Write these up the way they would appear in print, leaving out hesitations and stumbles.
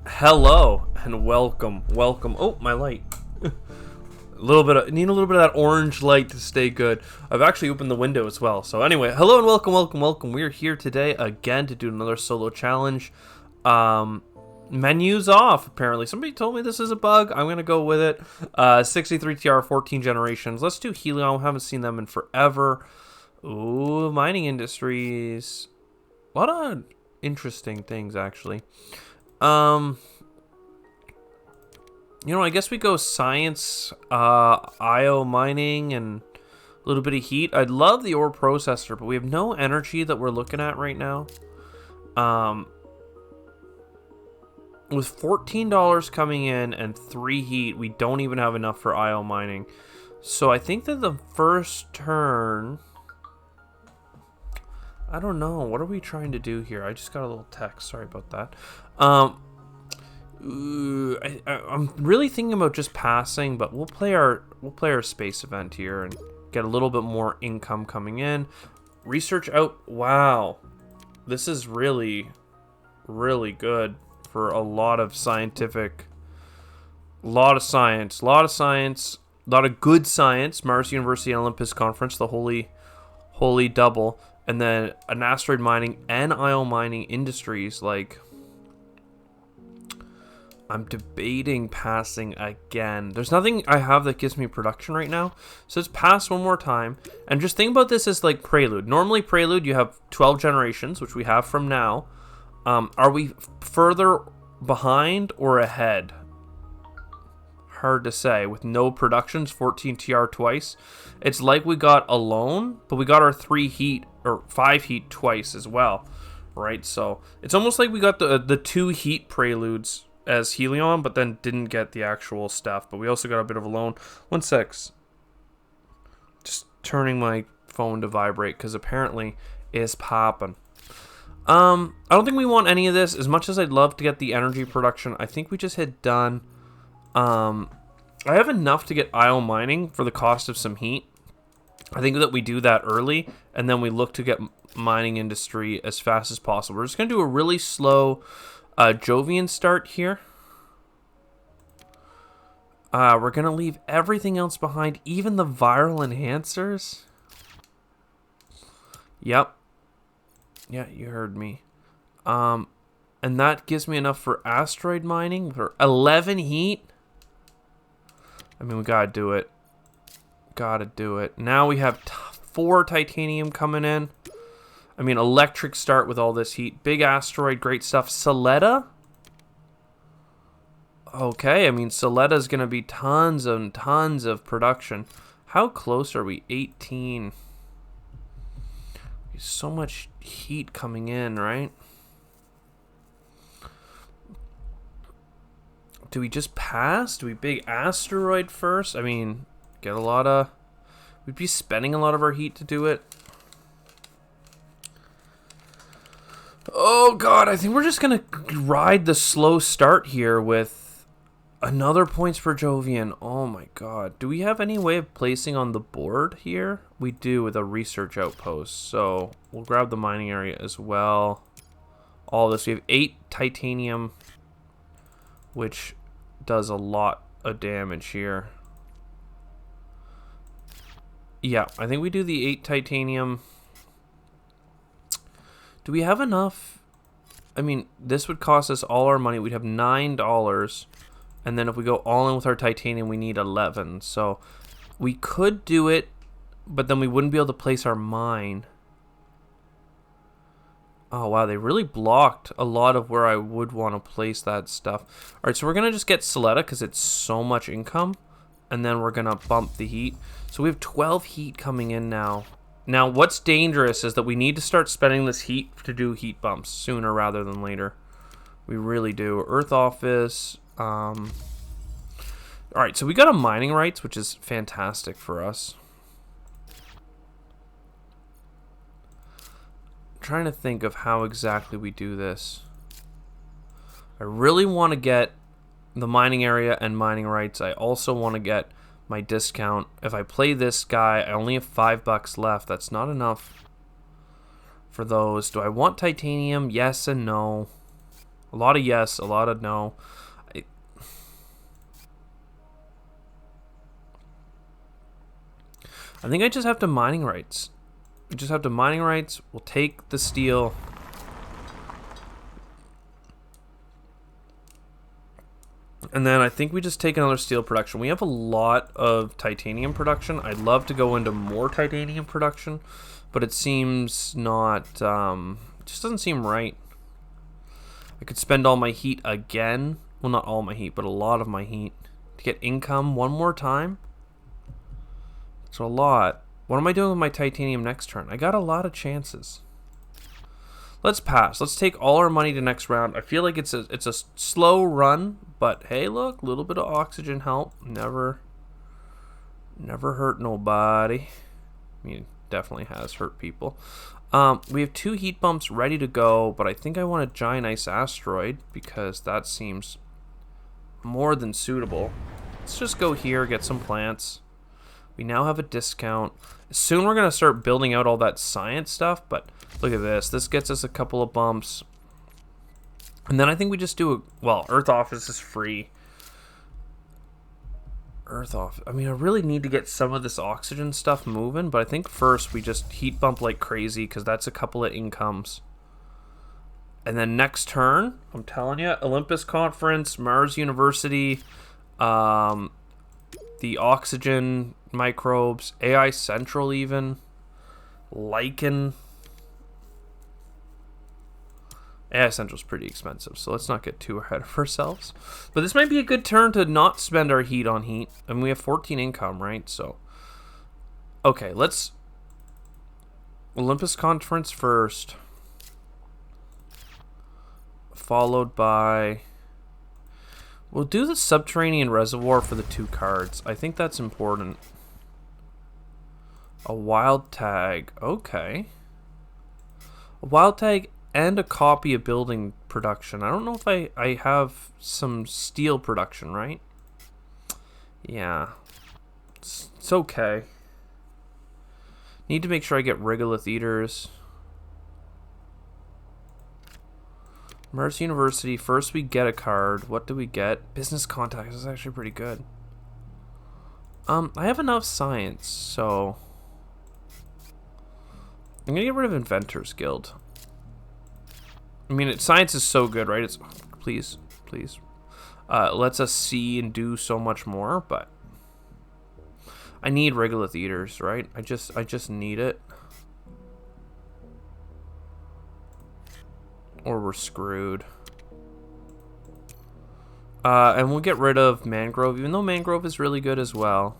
Hello and welcome. Oh, my light. Need a little bit of that orange light to stay good. I've actually opened the window as well. So anyway, hello and welcome. We're here today again to do another solo challenge. Menus off. Apparently, somebody told me this is a bug. I'm gonna go with it. 63 TR, 14 generations. Let's do Helion. Haven't seen them in forever. Ooh, mining industries. A lot of interesting things actually. I guess we go science, IO mining, and a little bit of heat. I'd love the ore processor, but we have no energy that we're looking at right now. With $14 coming in and 3 heat, we don't even have enough for IO mining. So I think that the first turn... I don't know. What are we trying to do here? I just got a little text. Sorry about that. I'm really thinking about just passing, but we'll play our space event here and get a little bit more income coming in. Research out. Wow, this is really, really good for a lot of scientific, lot of science, lot of good science. Mars University and Olympus Conference, the holy double, and then an asteroid mining and IO mining industries like. I'm debating passing again. There's nothing I have that gives me production right now. So let's pass one more time. And just think about this as like Prelude. Normally Prelude, you have 12 generations, which we have from now. Are we further behind or ahead? Hard to say. With no productions, 14 TR twice. It's like we got a loan, but we got our 3 heat or 5 heat twice as well. Right? So it's almost like we got the 2 heat preludes as Helion, but then didn't get the actual stuff. But we also got a bit of a loan. 1 sec. Just turning my phone to vibrate because apparently it's popping. I don't think we want any of this. As much as I'd love to get the energy production, I think we just hit done. I have enough to get IO mining for the cost of some heat. I think that we do that early, and then we look to get mining industry as fast as possible. We're just going to do a really slow Jovian start here. We're going to leave everything else behind, even the viral enhancers. Yep. Yeah, you heard me. And that gives me enough for asteroid mining for 11 heat. I mean, we gotta do it. Now we have 4 titanium coming in. I mean, electric start with all this heat. Big asteroid, great stuff. Soleta? Okay, I mean, Soleta's going to be tons and tons of production. How close are we? 18. So much heat coming in, right? Do we just pass? Do we big asteroid first? I mean, get a lot of... We'd be spending a lot of our heat to do it. Oh god, I think we're just gonna ride the slow start here with another points per Jovian. Oh my god. Do we have any way of placing on the board here? We do with a research outpost. So we'll grab the mining area as well. All this. We have 8 titanium, which does a lot of damage here. Yeah, I think we do the 8 titanium. Do we have enough? I mean, this would cost us all our money. We'd have $9. And then if we go all in with our titanium, we need 11. So we could do it, but then we wouldn't be able to place our mine. Oh, wow. They really blocked a lot of where I would want to place that stuff. All right, so we're going to just get Soleta because it's so much income. And then we're going to bump the heat. So we have 12 heat coming in now. Now, what's dangerous is that we need to start spending this heat to do heat bumps sooner rather than later. We really do. Earth office. All right, so we got a mining rights, which is fantastic for us. I'm trying to think of how exactly we do this. I really want to get the mining area and mining rights. I also want to get my discount. If I play this guy, I only have $5 left. That's not enough for those. Do I want titanium? Yes and no. A lot of yes, a lot of no. I think I just have to mining rights. We just have to mining rights. We'll take the steel. And then I think we just take another steel production. We have a lot of titanium production. I'd love to go into more titanium production, but it seems not, just doesn't seem right. I could spend all my heat again. Well, not all my heat, but a lot of my heat to get income one more time. It's a lot. What am I doing with my titanium next turn? I got a lot of chances. Let's pass. Let's take all our money to next round. I feel like it's a slow run, but hey, look, a little bit of oxygen help. Never hurt nobody. I mean, it definitely has hurt people. We have 2 heat bumps ready to go, but I think I want a giant ice asteroid because that seems more than suitable. Let's just go here, get some plants. We now have a discount. Soon we're going to start building out all that science stuff, but look at this. This gets us a couple of bumps. And then I think we just do well, Earth Office is free. Earth Office. I mean, I really need to get some of this oxygen stuff moving, but I think first we just heat bump like crazy because that's a couple of incomes. And then next turn, I'm telling you, Olympus Conference, Mars University, the oxygen microbes, AI Central even, Lichen. AI Central's pretty expensive, so let's not get too ahead of ourselves. But this might be a good turn to not spend our heat on heat. And we have 14 income, right? So, okay, let's... Olympus Conference first. Followed by... We'll do the Subterranean Reservoir for the 2 cards. I think that's important. A wild tag. Okay. A wild tag and a copy of building production. I don't know if I have some steel production, right? Yeah. It's okay. Need to make sure I get regolith eaters. Mars University. First we get a card. What do we get? Business contacts is actually pretty good. I have enough science, so I'm gonna get rid of Inventors Guild. I mean, science is so good, right? It's please. Lets us see and do so much more, but I need regolith eaters, right? I just need it. Or we're screwed. And we'll get rid of Mangrove, even though Mangrove is really good as well.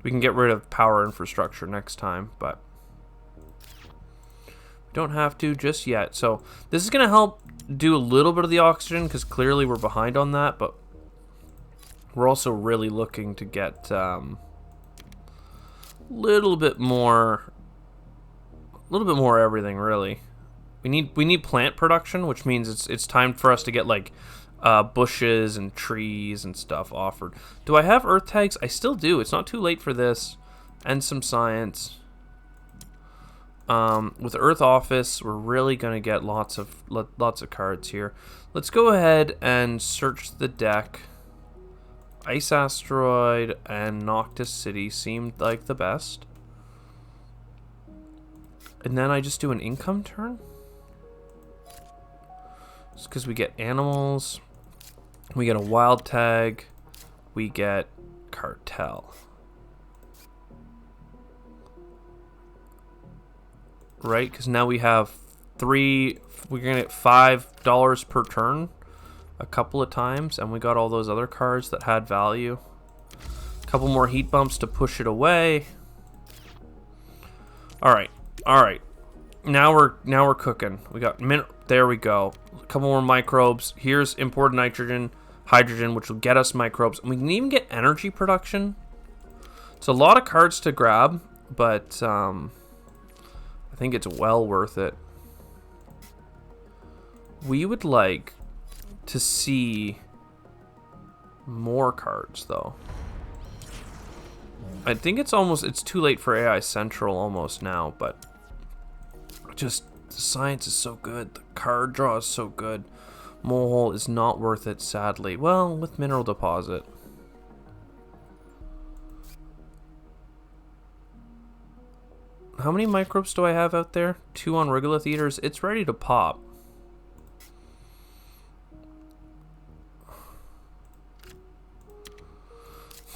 We can get rid of power infrastructure next time, but we don't have to just yet. So this is going to help do a little bit of the oxygen, because clearly we're behind on that, but we're also really looking to get little bit more everything, really. We need plant production, which means it's time for us to get like bushes and trees and stuff offered. Do I have earth tags? I still do. It's not too late for this. And some science. With Earth Office, we're really gonna get lots of cards here. Let's go ahead and search the deck. Ice Asteroid and Noctis City seemed like the best. And then I just do an income turn. It's because we get animals, we get a wild tag, we get cartel. Right? Because now we have we're gonna get $5 per turn a couple of times, and we got all those other cards that had value. A couple more heat bumps to push it away. Alright. Now we're cooking. We got there we go. A couple more microbes. Here's imported nitrogen, hydrogen, which will get us microbes. And we can even get energy production. It's a lot of cards to grab, but I think it's well worth it. We would like to see more cards, though. I think it's too late for AI Central almost now, but just The science is so good. The card draw is so good. Molehole is not worth it, sadly. Well, with Mineral Deposit. How many microbes do I have out there? 2 on Regolith Eaters. It's ready to pop.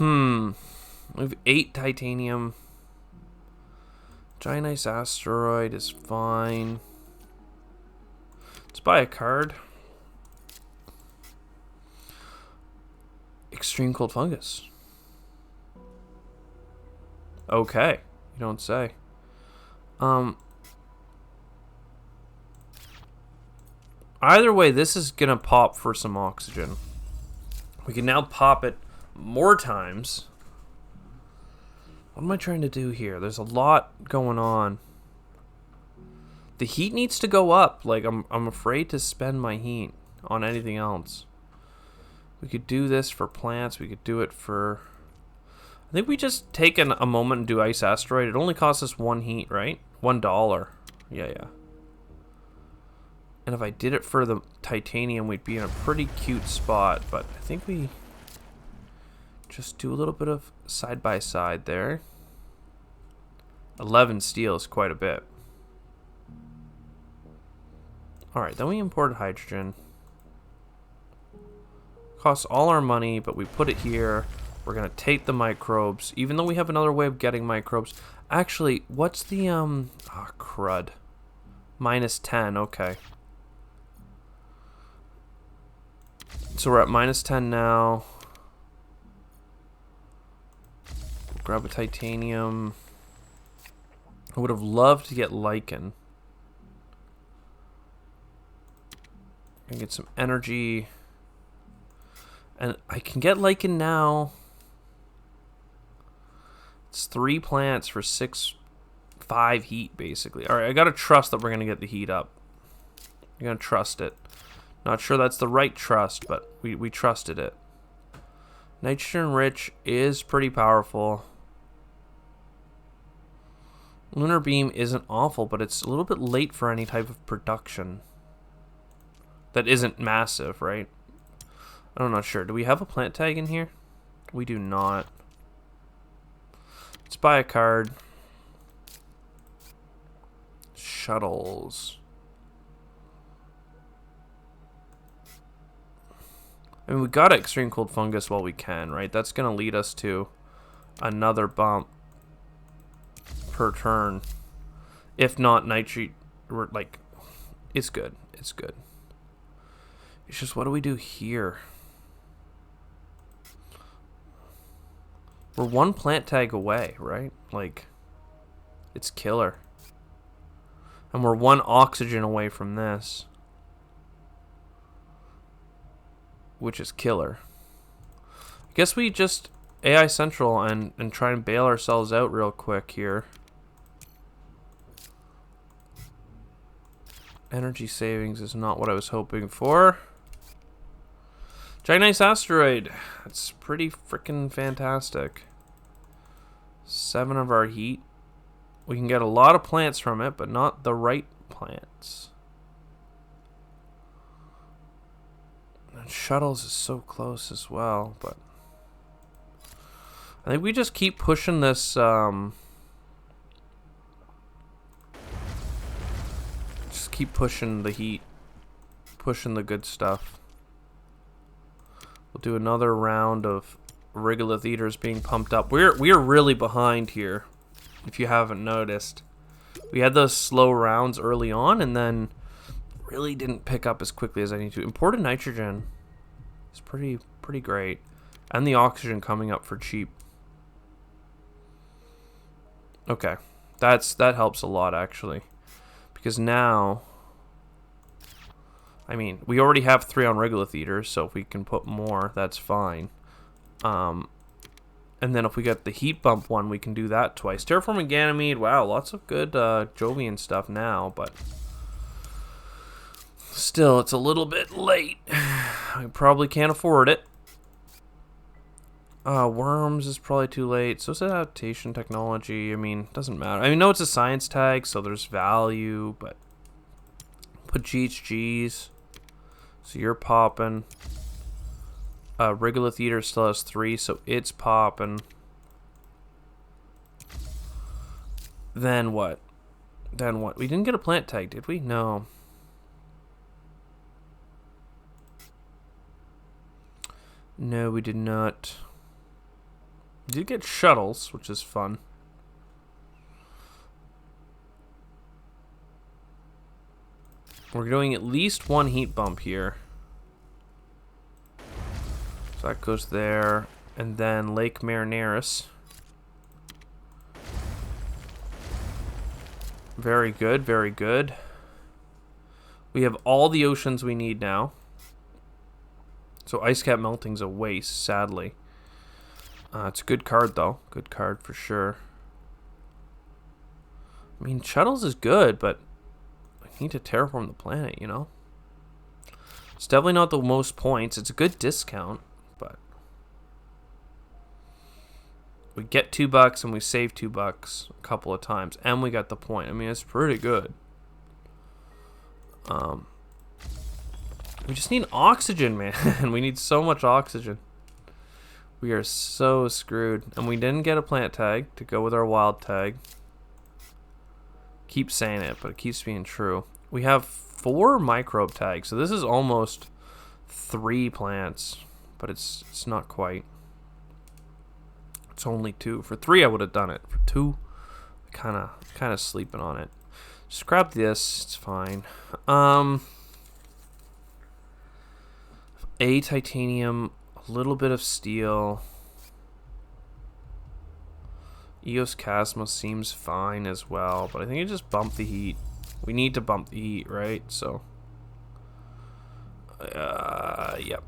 We have 8 titanium. Giant Ice Asteroid is fine. Let's buy a card. Extreme Cold Fungus. Okay, you don't say. Either way, this is gonna pop for some oxygen. We can now pop it more times. What am I trying to do here? There's a lot going on. The heat needs to go up. Like, I'm afraid to spend my heat on anything else. We could do this for plants. We could do it for... I think we just take a moment and do Ice Asteroid. It only costs us 1 heat, right? $1. Yeah. And if I did it for the titanium, we'd be in a pretty cute spot. But I think we just do a little bit of side-by-side there. 11 steel is quite a bit. Alright, then we import hydrogen. Costs all our money, but we put it here. We're going to take the microbes, even though we have another way of getting microbes. Actually, what's the, crud. -10, okay. So we're at -10 now. Grab a titanium. I would have loved to get lichen. And get some energy. And I can get lichen now. It's 3 plants for 5 heat, basically. Alright, I gotta trust that we're gonna get the heat up. I'm gonna trust it. Not sure that's the right trust, but we trusted it. Nitrogen rich is pretty powerful. Lunar Beam isn't awful, but it's a little bit late for any type of production. That isn't massive, right? I'm not sure. Do we have a plant tag in here? We do not. Let's buy a card. Shuttles. I mean, we got Extreme Cold Fungus while we can, right? That's going to lead us to another bump per turn. If not, nitrate, like, it's good. It's good. It's just, what do we do here? We're 1 plant tag away, right? Like, it's killer. And we're 1 oxygen away from this. Which is killer. I guess we just AI Central and try and bail ourselves out real quick here. Energy savings is not what I was hoping for. Giant Ice Asteroid. That's pretty freaking fantastic. 7 of our heat. We can get a lot of plants from it, but not the right plants. And Shuttles is so close as well, but I think we just keep pushing this, just keep pushing the heat, pushing the good stuff. We'll do another round of Regolith Eaters being pumped up. We're really behind here, if you haven't noticed. We had those slow rounds early on, and then really didn't pick up as quickly as I need to. Imported nitrogen is pretty great, and the oxygen coming up for cheap. Okay, that helps a lot actually, because now, I mean, we already have 3 on Regolith Eaters, so if we can put more, that's fine. And then if we get the heat bump one, we can do that twice. Terraforming Ganymede, wow, lots of good Jovian stuff now, but still, it's a little bit late. I probably can't afford it. Worms is probably too late. So is adaptation technology. I mean, doesn't matter. I mean, no, it's a science tag, so there's value, but Put GHGs. So you're popping. Regolith Eater still has 3, so it's popping. Then what? Then what? We didn't get a plant tag, did we? No. No, we did not. We did get shuttles, which is fun. We're doing at least 1 heat bump here. So that goes there. And then Lake Marineris. Very good, very good. We have all the oceans we need now. So Ice Cap Melting's a waste, sadly. It's a good card, though. Good card for sure. I mean, Shuttles is good, but I need to terraform the planet, you know? It's definitely not the most points. It's a good discount, but... We get $2 and we save $2 a couple of times. And we got the point. I mean, it's pretty good. We just need oxygen, man. We need so much oxygen. We are so screwed. And we didn't get a plant tag to go with our wild tag. Keep saying it, but it keeps being true. We have 4 microbe tags. So this is almost 3 plants. But it's not quite. It's only 2. For 3, I would have done it. For 2, kind of sleeping on it. Just grab this. It's fine. A titanium, a little bit of steel. Eos Chasma seems fine as well, but I think I just bumped the heat. We need to bump the heat, right? So, yep.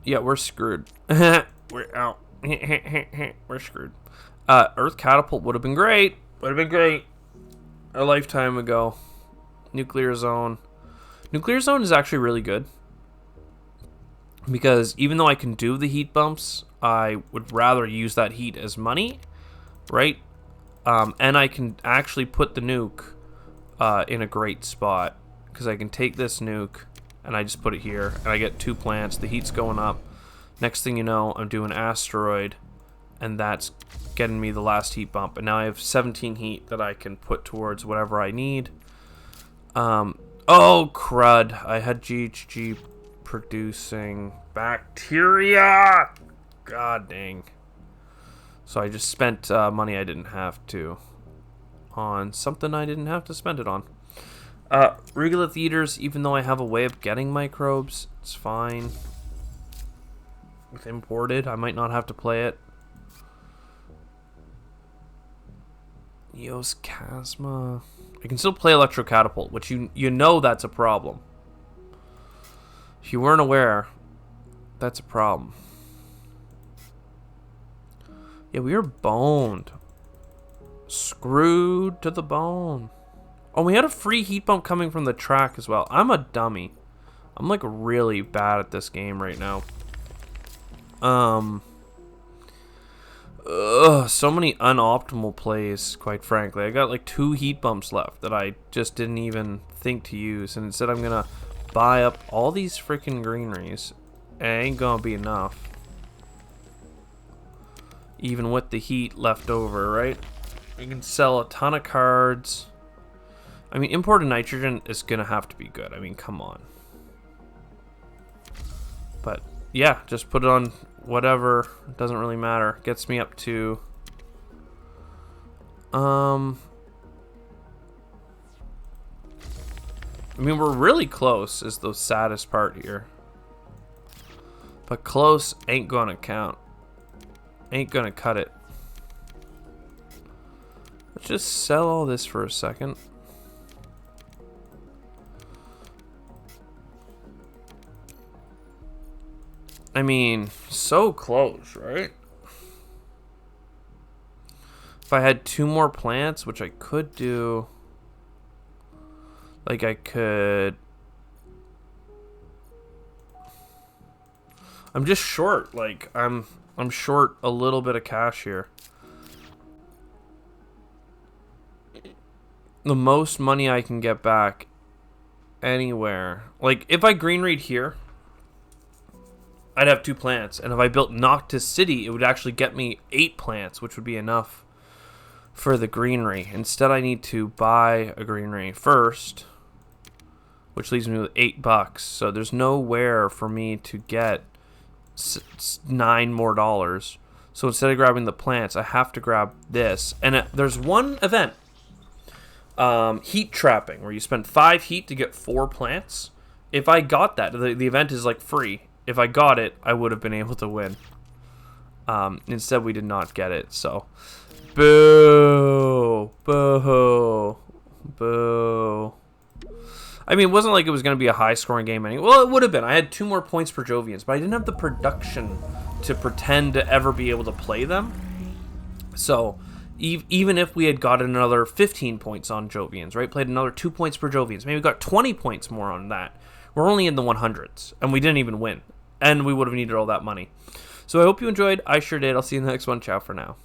Yeah, we're screwed. We're out. We're screwed. Earth Catapult would have been great. Would have been great. A lifetime ago. Nuclear Zone. Nuclear Zone is actually really good. Because even though I can do the heat bumps, I would rather use that heat as money. Right? And I can actually put the nuke in a great spot. Because I can take this nuke and I just put it here. And I get 2 plants. The heat's going up. Next thing you know, I'm doing Asteroid, and that's getting me the last heat bump. And now I have 17 heat that I can put towards whatever I need. Oh, crud. I had GHG producing bacteria. God dang. So I just spent money I didn't have to on something I didn't have to spend it on. Regolith Eaters, even though I have a way of getting microbes, it's fine. With imported, I might not have to play it. Eos Chasma. I can still play Electro Catapult, which you know that's a problem. If you weren't aware, that's a problem. Yeah, we are boned. Screwed to the bone. Oh, we had a free heat bump coming from the track as well. I'm a dummy. I'm like really bad at this game right now. So many unoptimal plays, quite frankly. I got like 2 heat bumps left that I just didn't even think to use, and instead I'm gonna buy up all these freaking greeneries. It ain't gonna be enough. Even with the heat left over, right? You can sell a ton of cards. I mean, imported nitrogen is gonna have to be good. I mean, come on. But yeah, just put it on whatever. It doesn't really matter. Gets me up to I mean, we're really close is the saddest part here. But close ain't gonna count. Ain't gonna cut it. Let's just sell all this for a second. I mean, so close, right? If I had 2 more plants, which I could do, like I could. I'm just short. Like I'm short a little bit of cash here. The most money I can get back anywhere. Like, if I green read here, I'd have 2 plants. And if I built Noctis City, it would actually get me 8 plants, which would be enough for the greenery. Instead, I need to buy a greenery first, which leaves me with $8. So there's nowhere for me to get $9 more. So instead of grabbing the plants, I have to grab this. And there's one event, heat trapping, where you spend 5 heat to get 4 plants. If I got that, the event is like free. If I got it, I would have been able to win. Instead, we did not get it. So, boo, boo, boo. I mean, it wasn't like it was going to be a high-scoring game anyway. Well, it would have been. I had 2 more points per Jovians, but I didn't have the production to pretend to ever be able to play them. So, even if we had gotten another 15 points on Jovians, right? Played another 2 points per Jovians. Maybe we got 20 points more on that. We're only in the 100s, and we didn't even win. And we would have needed all that money. So I hope you enjoyed. I sure did. I'll see you in the next one. Ciao for now.